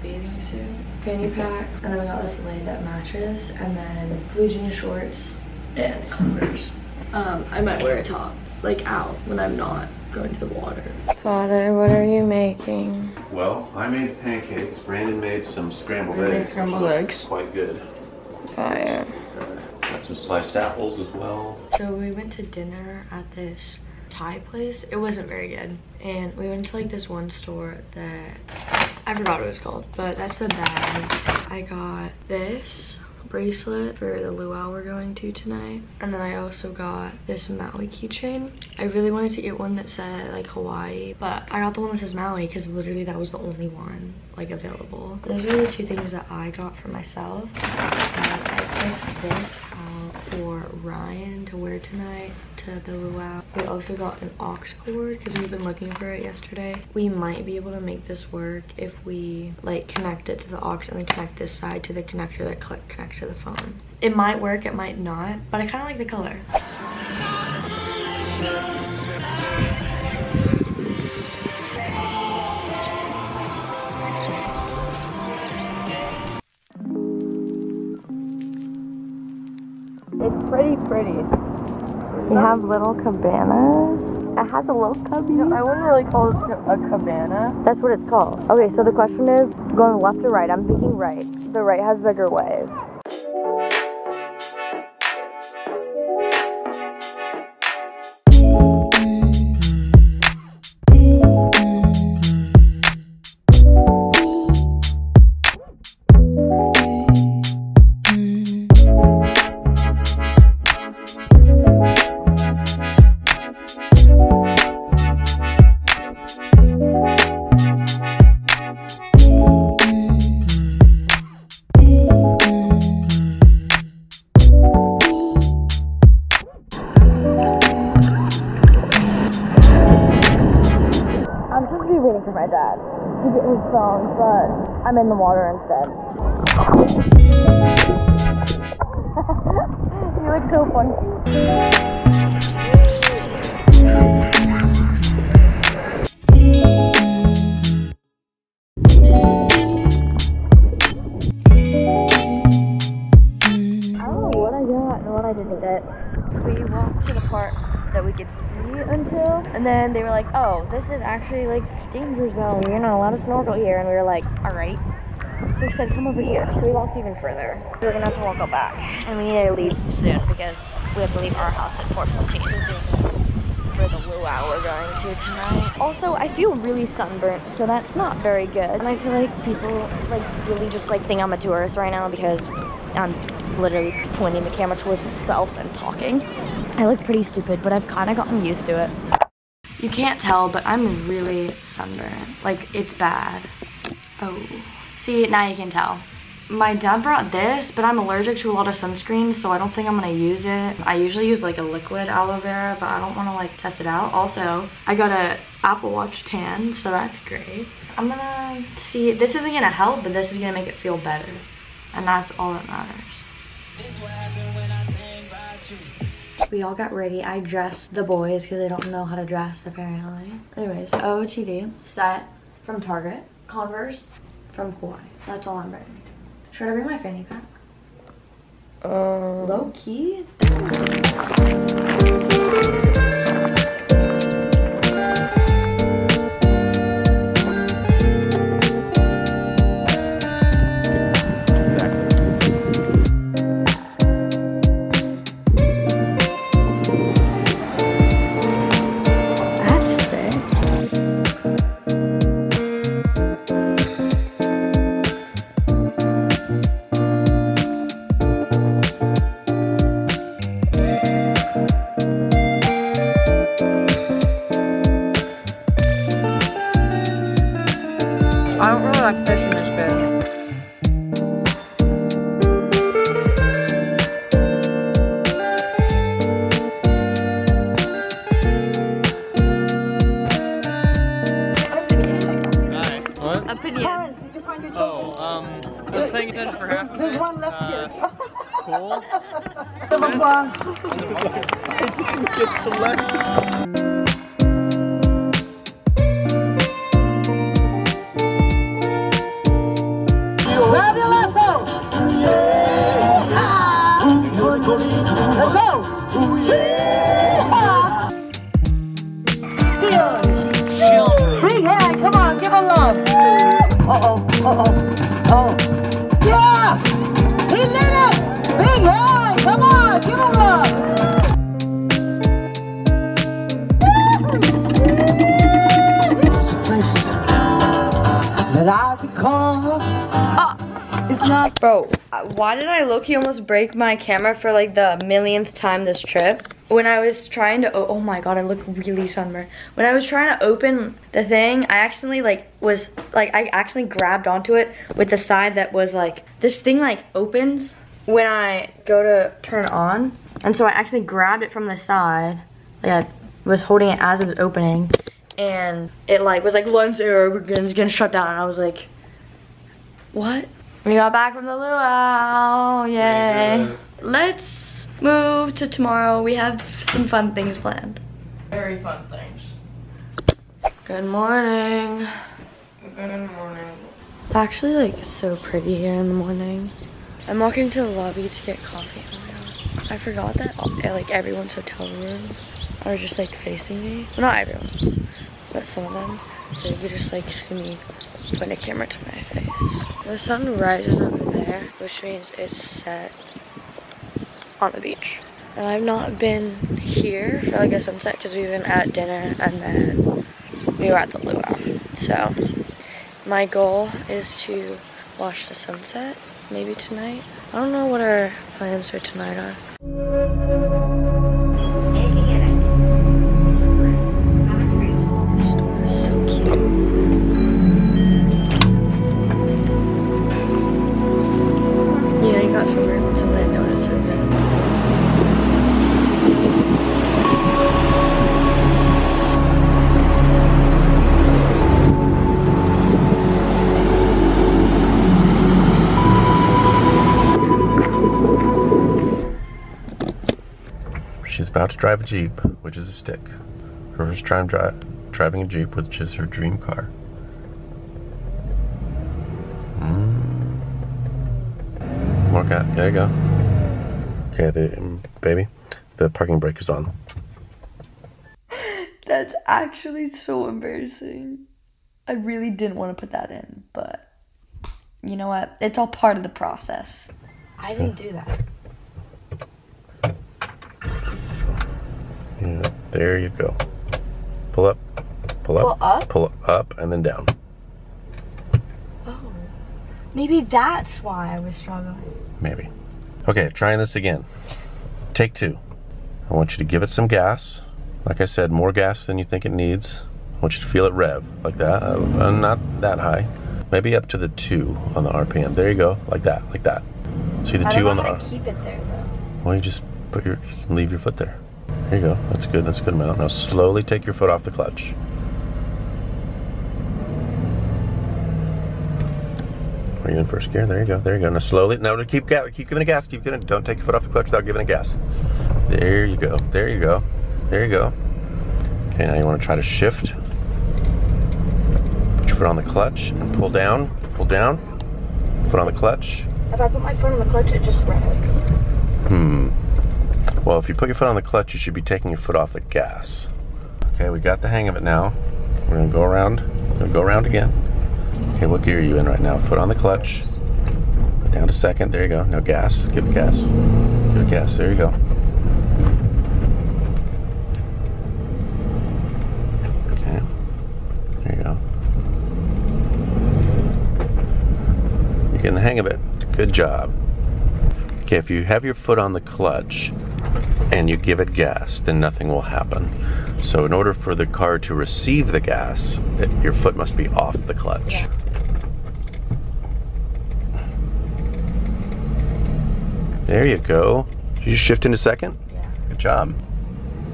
bathing suit, fanny pack, and then we got this laid-up mattress, and then blue jean shorts and Converse. I might wear a top, like out, when I'm not going to the water. Father, what are you making? Well, I made pancakes. Brandon made some scrambled eggs. Scrambled eggs. Quite good. Fire. Got some sliced apples as well. So we went to dinner at this Thai place. It wasn't very good. And we went to like this one store that, I forgot what it was called, but that's the bag. I got this bracelet for the luau we're going to tonight, and then I also got this Maui keychain. I really wanted to get one that said like Hawaii, but I got the one that says Maui because literally that was the only one like available. Those are the two things that I got for myself. And I picked this out for Ryan to wear tonight to the luau. We also got an aux cord because we've been looking for it yesterday. We might be able to make this work if we like connect it to the aux and then connect this side to the connector that connects to the phone. It might work, it might not, but I kind of like the color. It's pretty. We have little cabanas. It has a little cubby. No, I wouldn't really call it a cabana. That's what it's called. Okay, so the question is, going left or right? I'm thinking right. The right has bigger waves. Waiting for my dad to get his phone, but I'm in the water instead. You look so funky. I don't know what I got and what I didn't get. We walked to the part that we could see until, and then they were like, oh, this is actually like danger zone, you're not allowed to snorkel here, and we were like, all right. So we said, come over here. So we walked even further. We're gonna have to walk back, and we need to leave soon because we have to leave our house at 4:15 for the luau we're going to tonight. Also, I feel really sunburnt, so that's not very good, and I feel like people like really just like think I'm a tourist right now because I'm literally pointing the camera towards myself and talking. I look pretty stupid, but I've kind of gotten used to it. You can't tell, but I'm really sunburned. Like, it's bad. Oh. See, now you can tell. My dad brought this, but I'm allergic to a lot of sunscreen, so I don't think I'm gonna use it. I usually use like a liquid aloe vera, but I don't wanna like test it out. Also, I got a Apple Watch tan, so that's great. I'm gonna see, this isn't gonna help, but this is gonna make it feel better. And that's all that matters. We all got ready. I dressed the boys because they don't know how to dress apparently. Anyways, OOTD set from Target, Converse from Kauai. That's all I'm bringing. Should I bring my fanny pack? Low key? I don't really like fish in this fish. Hi. What? Opinion. Parents, did you find your children? The thing is for half of There's it, one left here. Cool. Round of applause. I didn't get selected. Oh. Yeah! He lit it! Big hand! Come on! Give him love! It's a place that I recall. It's not. Bro, why did I low-key almost break my camera for like the millionth time this trip? When I was trying to, oh my god, I look really sunburned. When I was trying to open the thing, I accidentally I accidentally grabbed onto it with the side that was like, this thing like opens when I go to turn it on. And so I accidentally grabbed it from the side. Like I was holding it as it was opening. And it like was like, lens error, it's gonna shut down. And I was like, what? We got back from the luau, yay. Let's move to tomorrow. We have some fun things planned. Very fun things. Good morning. Good morning. It's actually like so pretty here in the morning. I'm walking to the lobby to get coffee. Oh my god. I forgot that like everyone's hotel rooms are just like facing me. Well, not everyone's, but some of them. So you could just like see me putting a camera to my face. The sun rises over there, which means it's set on the beach. And I've not been here for like a sunset because we've been at dinner and then we were at the luau. So my goal is to watch the sunset maybe tonight. I don't know what our plans for tonight are. This store is so cute. You know, you got some room when somebody notices it. She's about to drive a Jeep, which is a stick. Her first time driving a Jeep, which is her dream car. More cat. There you go. Okay, baby, the parking brake is on. That's actually so embarrassing. I really didn't want to put that in, but you know what? It's all part of the process. I didn't do that. Yeah, there you go. Pull up, pull up, Pull up? pull up, and then down. Oh, maybe that's why I was struggling. Maybe. Okay, trying this again. Take two. I want you to give it some gas. Like I said, more gas than you think it needs. I want you to feel it rev, like that. Not that high. Maybe up to the 2 on the RPM. There you go, like that, like that. See the 2 on the RPM? Keep it there though. Well, you just leave your foot there. There you go, that's good, that's a good amount. Now slowly take your foot off the clutch. Are you in first gear? There you go, there you go. Now slowly, now keep giving it gas, don't take your foot off the clutch without giving it gas. There you go, there you go, there you go. Okay, now you want to try to shift. Put your foot on the clutch and pull down, foot on the clutch. If I put my foot on the clutch, it just revs. Well, if you put your foot on the clutch, you should be taking your foot off the gas. Okay, we got the hang of it now. We're gonna go around again. Okay, what gear are you in right now? Foot on the clutch. Go down to second, there you go. Now gas, give it gas. Give it gas, there you go. Okay, there you go. You're getting the hang of it. Good job. Okay, if you have your foot on the clutch and you give it gas, then nothing will happen. So in order for the car to receive the gas, your foot must be off the clutch. Yeah. There you go. Did you shift into second? Yeah. Good job.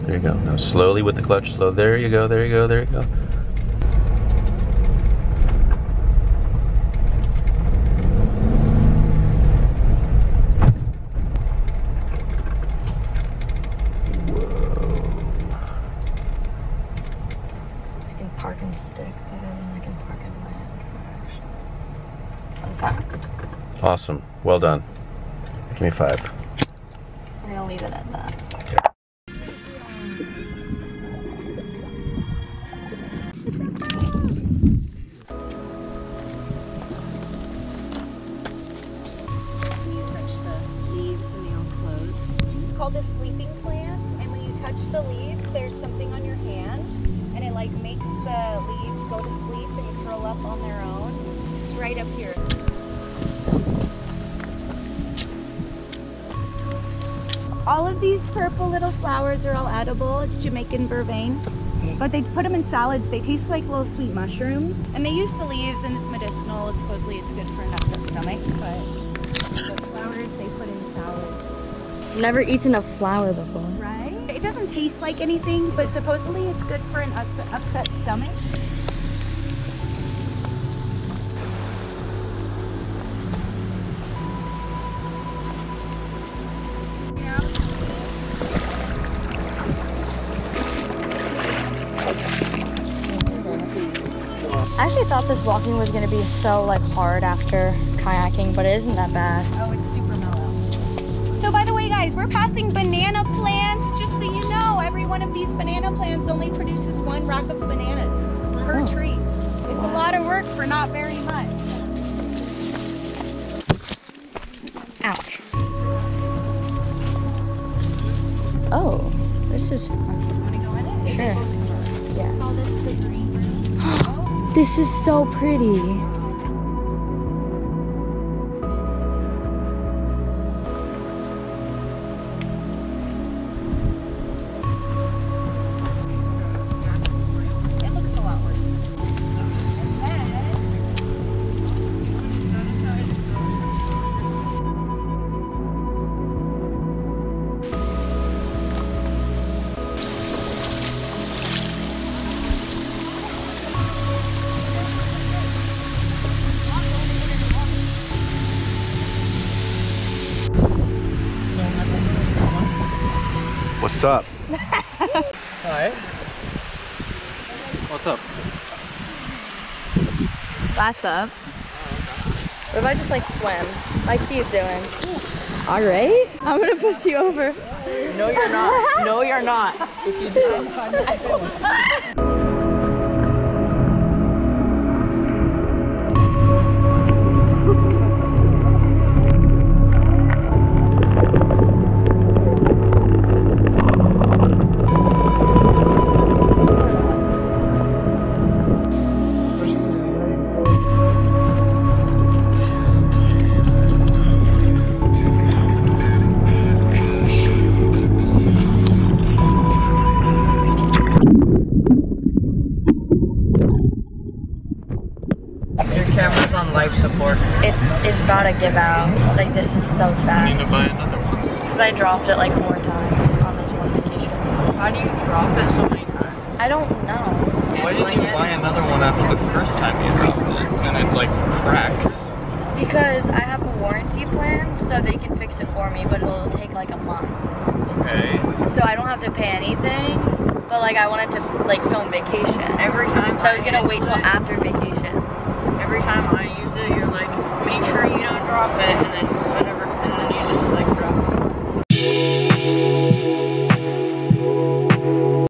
There you go. Now slowly with the clutch, slow. There you go, there you go, there you go. Park and stick better than I can park and land. Fun fact. Awesome. Well done. Give me 5. I'm gonna leave it at that. Okay. called a sleeping plant, and when you touch the leaves, there's something on your hand, and it like makes the leaves go to sleep and curl up on their own. It's right up here. All of these purple little flowers are all edible. It's Jamaican vervain. But they put them in salads. They taste like little sweet mushrooms. And they use the leaves and it's medicinal. Supposedly it's good for an upset stomach. But the flowers they put in salads. Never eaten a flower before. Right? It doesn't taste like anything, but supposedly it's good for an upset stomach. I actually thought this walking was gonna be so like hard after kayaking, but it isn't that bad. Oh, it's super mellow. So by the way, guys, we're passing banana plants. Just so you know, every one of these banana plants only produces one rack of bananas per tree. It's a lot of work for not very much. Ouch. Oh, this is fun. Want to go in it? Sure. Yeah. Call this the green room. This is so pretty. It looks a lot worse. What's up? Hi. What's up? That's up. What if I just like swim like he's doing? All right. I'm gonna push you over. No, you're not. No, you're not. If you do. Camera's on life support. It's about to give out. Like this is so I sad. need to buy another one. Because I dropped it like 4 times on this one vacation. How do you drop it so many times? I don't know. Why didn't you buy another one after the first time you dropped it? And it like cracked. Because I have a warranty plan, so they can fix it for me, but it'll take like a month. Okay. So I don't have to pay anything, but like I wanted to like film vacation. Every time. So I was gonna wait till after vacation. Every time I use it, you're like, make sure you don't drop it, and then